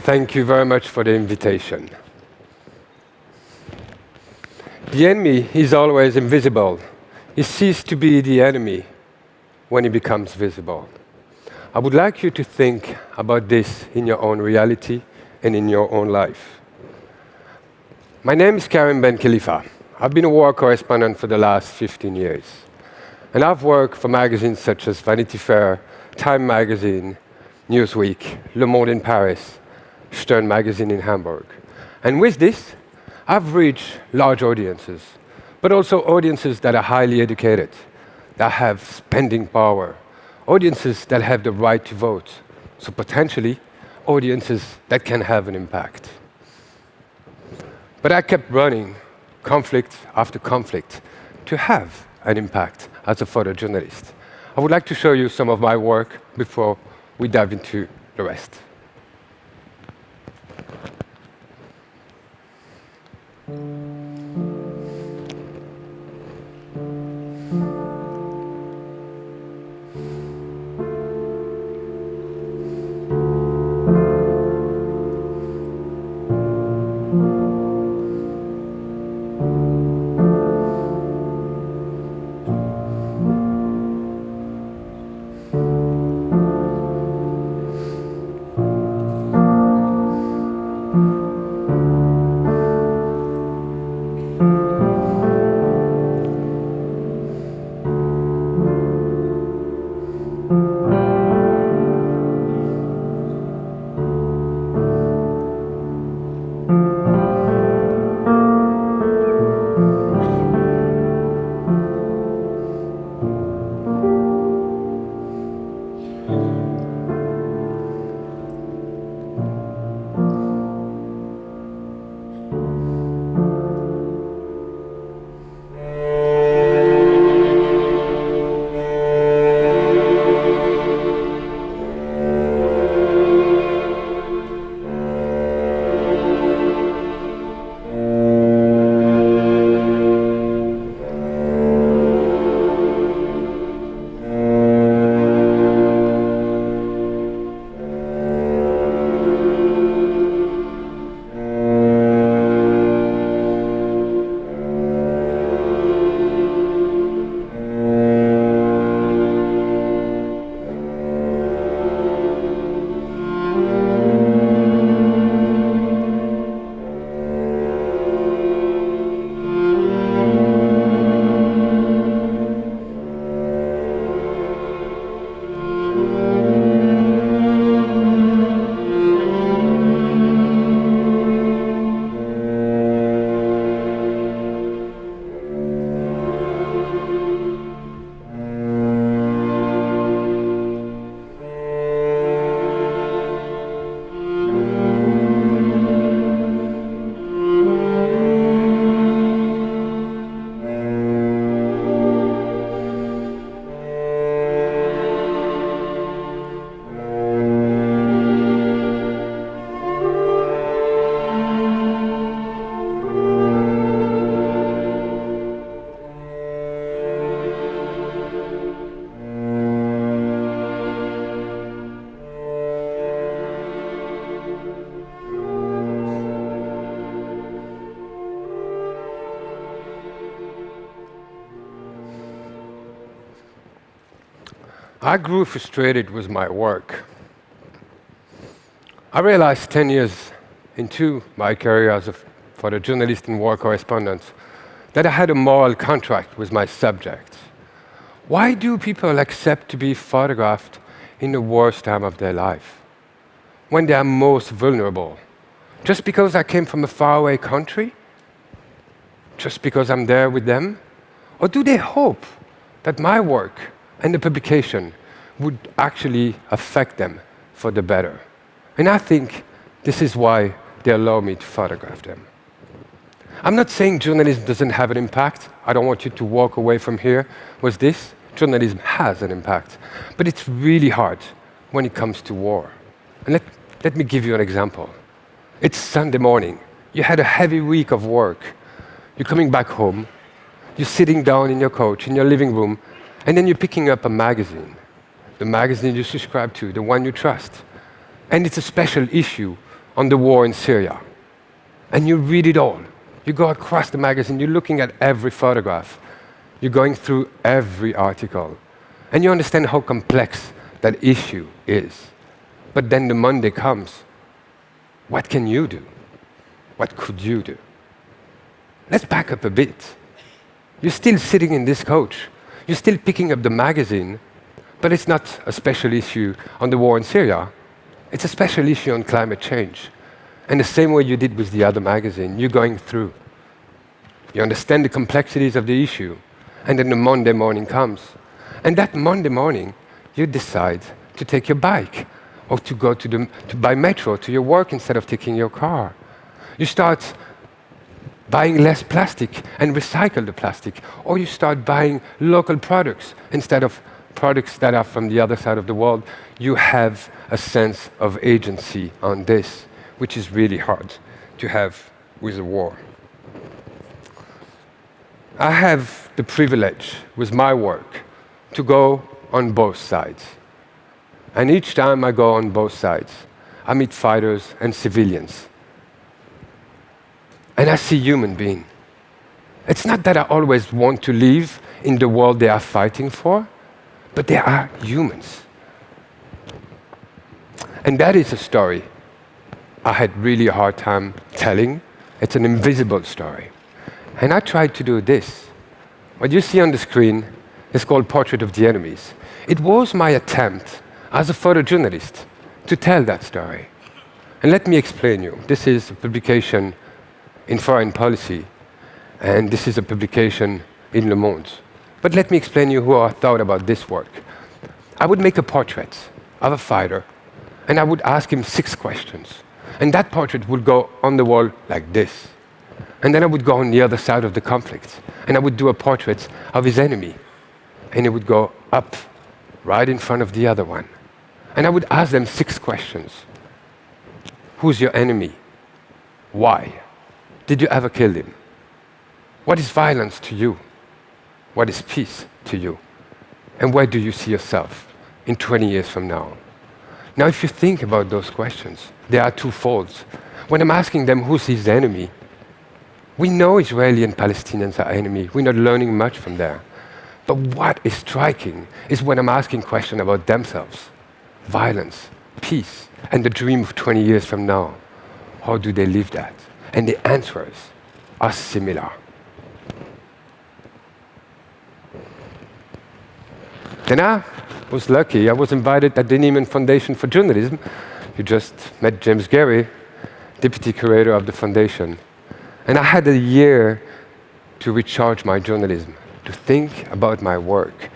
Thank you very much for the invitation. The enemy is always invisible. He ceases to be the enemy when he becomes visible. I would like you to think about this in your own reality and in your own life. My name is Ben Khalifa. I've been a war correspondent for the last 15 years. And I've worked for magazines such as Vanity Fair, Time Magazine, Newsweek, Le Monde in Paris, Stern Magazine in Hamburg. And with this, I've reached large audiences, but also audiences that are highly educated, that have spending power, audiences that have the right to vote, so potentially audiences that can have an impact. But I kept running conflict after conflict to have an impact as a photojournalist. I would like to show you some of my work before we dive into the rest. I grew frustrated with my work. I realized 10 years into my career as a photojournalist and war correspondent that I had a moral contract with my subject. Why do people accept to be photographed in the worst time of their life, when they are most vulnerable? Just because I came from a faraway country? Just because I'm there with them? Or do they hope that my work and the publication would actually affect them for the better? And I think this is why they allow me to photograph them. I'm not saying journalism doesn't have an impact. I don't want you to walk away from here with this. Journalism has an impact. But it's really hard when it comes to war. And let me give you an example. It's Sunday morning. You had a heavy week of work. You're coming back home. You're sitting down in your couch, in your living room, and then you're picking up a magazine. the magazine you subscribe to, the one you trust. And it's a special issue on the war in Syria. And you read it all. You go across the magazine, you're looking at every photograph. You're going through every article. And you understand how complex that issue is. But then the Monday comes. What can you do? What could you do? Let's back up a bit. You're still sitting in this coach. You're still picking up the magazine, but it's not a special issue on the war in Syria. It's a special issue on climate change. And the same way you did with the other magazine, you're going through. You understand the complexities of the issue, and then the Monday morning comes. And that Monday morning, you decide to take your bike or to go to by metro to your work instead of taking your car. You start buying less plastic and recycle the plastic, or you start buying local products instead of products that are from the other side of the world. You have a sense of agency on this, which is really hard to have with a war. I have the privilege with my work to go on both sides. And each time I go on both sides, I meet fighters and civilians. And I see human beings. It's not that I always want to live in the world they are fighting for, but they are humans. And that is a story I had really a hard time telling. It's an invisible story. And I tried to do this. What you see on the screen is called Portrait of the Enemies. It was my attempt as a photojournalist to tell that story. And let me explain you. This is a publication in Foreign Policy, and this is a publication in Le Monde. But let me explain you how I thought about this work. I would make a portrait of a fighter, and I would ask him 6 questions. And that portrait would go on the wall like this. And then I would go on the other side of the conflict, and I would do a portrait of his enemy. And it would go up, right in front of the other one. And I would ask them 6 questions. Who's your enemy? Why? Did you ever kill him? What is violence to you? What is peace to you? And where do you see yourself in 20 years from now? Now, if you think about those questions, there are 2 folds. When I'm asking them who's his enemy, we know Israeli and Palestinians are enemies. We're not learning much from there. But what is striking is when I'm asking questions about themselves, violence, peace, and the dream of 20 years from now. How do they live that? And the answers are similar. Then I was lucky. I was invited at the Nieman Foundation for Journalism. You just met James Gary, deputy curator of the foundation. And I had a year to recharge my journalism, to think about my work,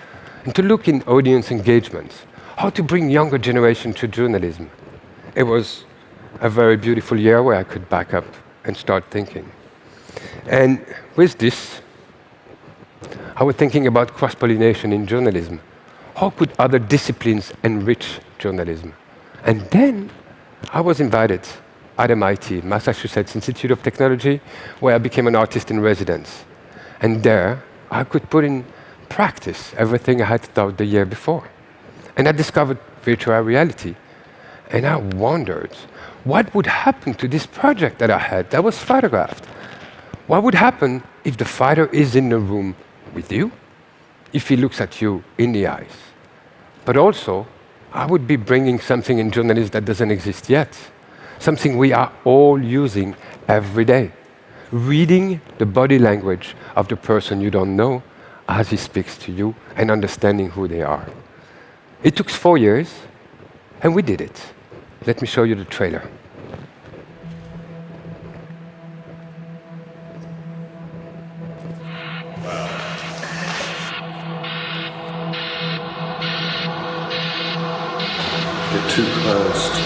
and to look in audience engagements, how to bring younger generation to journalism. It was a very beautiful year where I could back up and start thinking. And with this, I was thinking about cross-pollination in journalism. How could other disciplines enrich journalism? And then I was invited at MIT, Massachusetts Institute of Technology, where I became an artist in residence. And there, I could put in practice everything I had thought the year before. And I discovered virtual reality. And I wondered, what would happen to this project that I had that was photographed? What would happen if the fighter is in the room with you? If he looks at you in the eyes? But also, I would be bringing something in journalism that doesn't exist yet. Something we are all using every day. Reading the body language of the person you don't know as he speaks to you and understanding who they are. It took 4 years, and we did it. Let me show you the trailer. You're too close to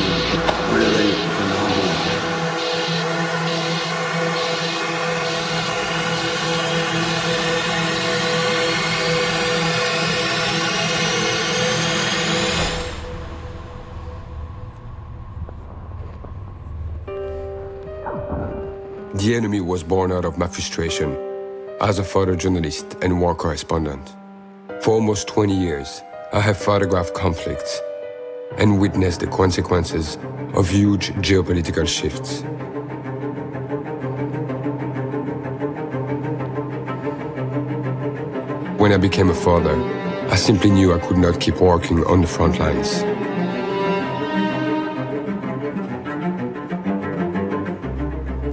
really phenomenal. The enemy was born out of my frustration as a photojournalist and war correspondent. For almost 20 years, I have photographed conflicts and witnessed the consequences of huge geopolitical shifts. When I became a father, I simply knew I could not keep working on the front lines.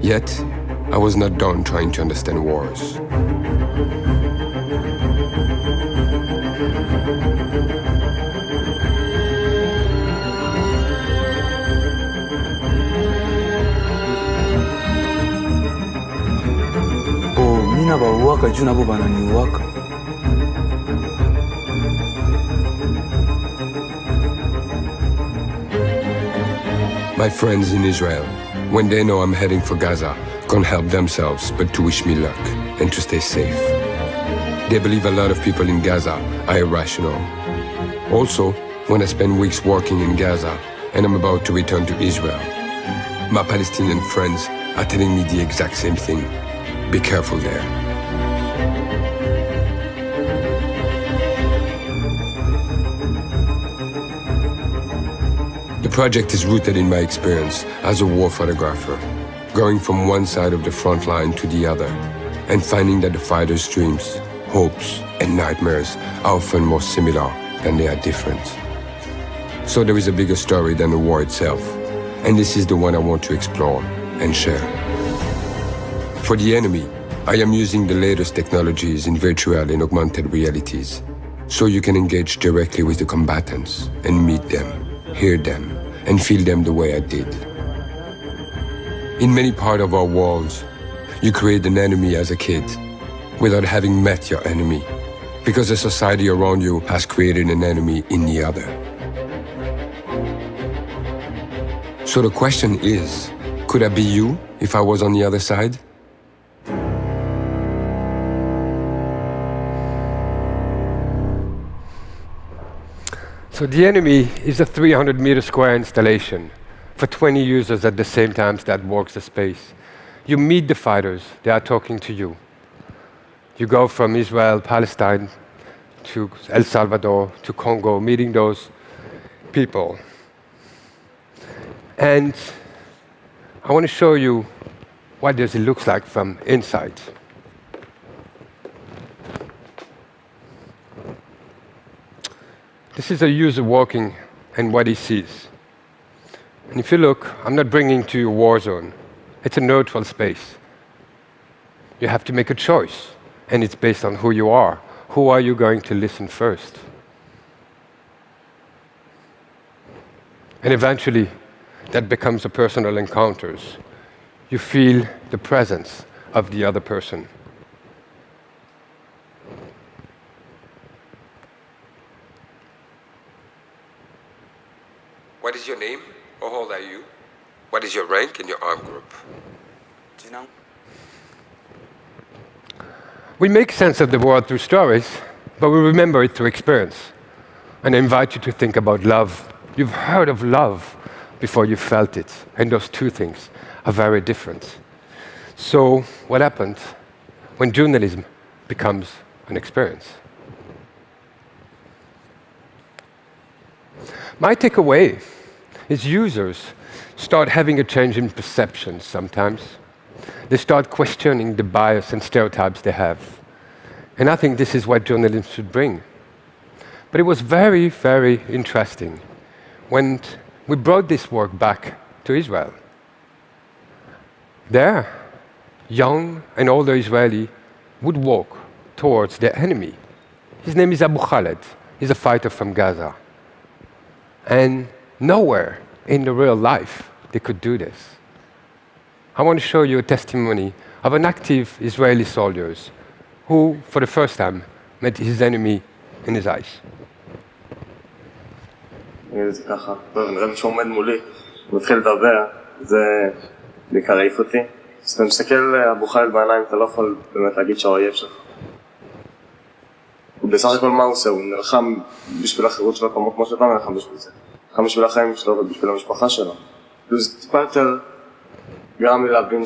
Yet, I was not done trying to understand wars. Mina ba uwaka juna bo bana ni uwaka. My friends in Israel, when they know I'm heading for Gaza, can't help themselves but to wish me luck and to stay safe. They believe a lot of people in Gaza are irrational. Also, when I spend weeks working in Gaza and I'm about to return to Israel, my Palestinian friends are telling me the exact same thing. Be careful there. The project is rooted in my experience as a war photographer, going from one side of the front line to the other, and finding that the fighters' dreams, hopes, and nightmares are often more similar than they are different. So there is a bigger story than the war itself, and this is the one I want to explore and share. For the enemy, I am using the latest technologies in virtual and augmented realities, so you can engage directly with the combatants and meet them, hear them, and feel them the way I did. In many parts of our world, you create an enemy as a kid without having met your enemy, because the society around you has created an enemy in the other. So the question is, could I be you if I was on the other side? So the enemy is a 300-meter square installation for 20 users at the same time that walks the space. You meet the fighters, they are talking to you. You go from Israel, Palestine, to El Salvador, to Congo, meeting those people. And I want to show you what does it look like from inside. This is a user walking and what he sees. And if you look, I'm not bringing to you a war zone. It's a neutral space. You have to make a choice, and it's based on who you are. Who are you going to listen first? And eventually, that becomes a personal encounters. You feel the presence of the other person. What is your name? How old are you? What is your rank in your arm group? We make sense of the world through stories, but we remember it through experience. And I invite you to think about love. You've heard of love before you felt it, and those two things are very different. So what happens when journalism becomes an experience? My takeaway is users start having a change in perception sometimes. They start questioning the bias and stereotypes they have. And I think this is what journalism should bring. But it was very, very interesting when we brought this work back to Israel. There, young and older Israeli would walk towards their enemy. His name is Abu Khaled. He's a fighter from Gaza. And nowhere in the real life they could do this. I want to show you a testimony of an active Israeli soldier who, for the first time, met his enemy in his eyes. זה ככה, נראה לי שעומד מולי, מתחיל לדבר, זה בעיקר העיף אותי. אז אתה מסתכל אבו חלד בעיניים, אתה לא יכול באמת להגיד שהאויב שלך. ובסך הכל מה הוא עושה? הוא נלחם בשביל החירות שלו כמו שאתה נלחם בשביל זה. נלחם בשביל החיים שלו ובשביל המשפחה שלו. זה טיפה יותר גרם לי להבין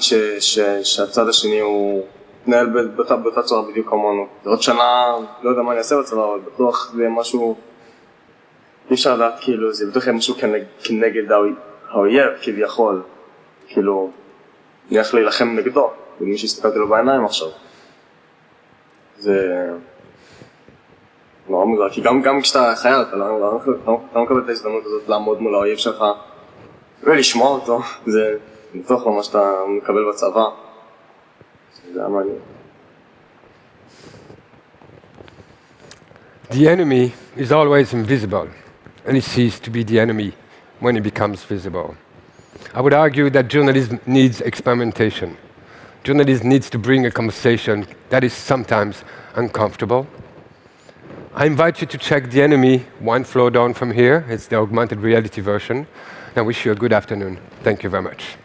שהצד השני הוא מתנהל באותה צורה בדיוק כמונו. עוד שנה, לא יודע מה אני אעשה בצבא, אבל בטוח זה משהו אפשר לדעת, כאילו, זה בטח משהו כנגד האויב, כביכול, כאילו, אני הולך להילחם נגדו, ומי שהסתכלתי לו בעיניים עכשיו. זה נורא מוזר, כי גם כשאתה חייל, אתה לא מקבל את ההזדמנות הזאת לעמוד מול האויב שלך ולשמוע אותו, זה בטוח לא מה שאתה מקבל בצבא. זה היה מעניין. The enemy is always invisible, and he ceases to be the enemy when he becomes visible. I would argue that journalism needs experimentation. Journalism needs to bring a conversation that is sometimes uncomfortable. I invite you to check The Enemy one floor down from here. It's the augmented reality version. I wish you a good afternoon. Thank you very much.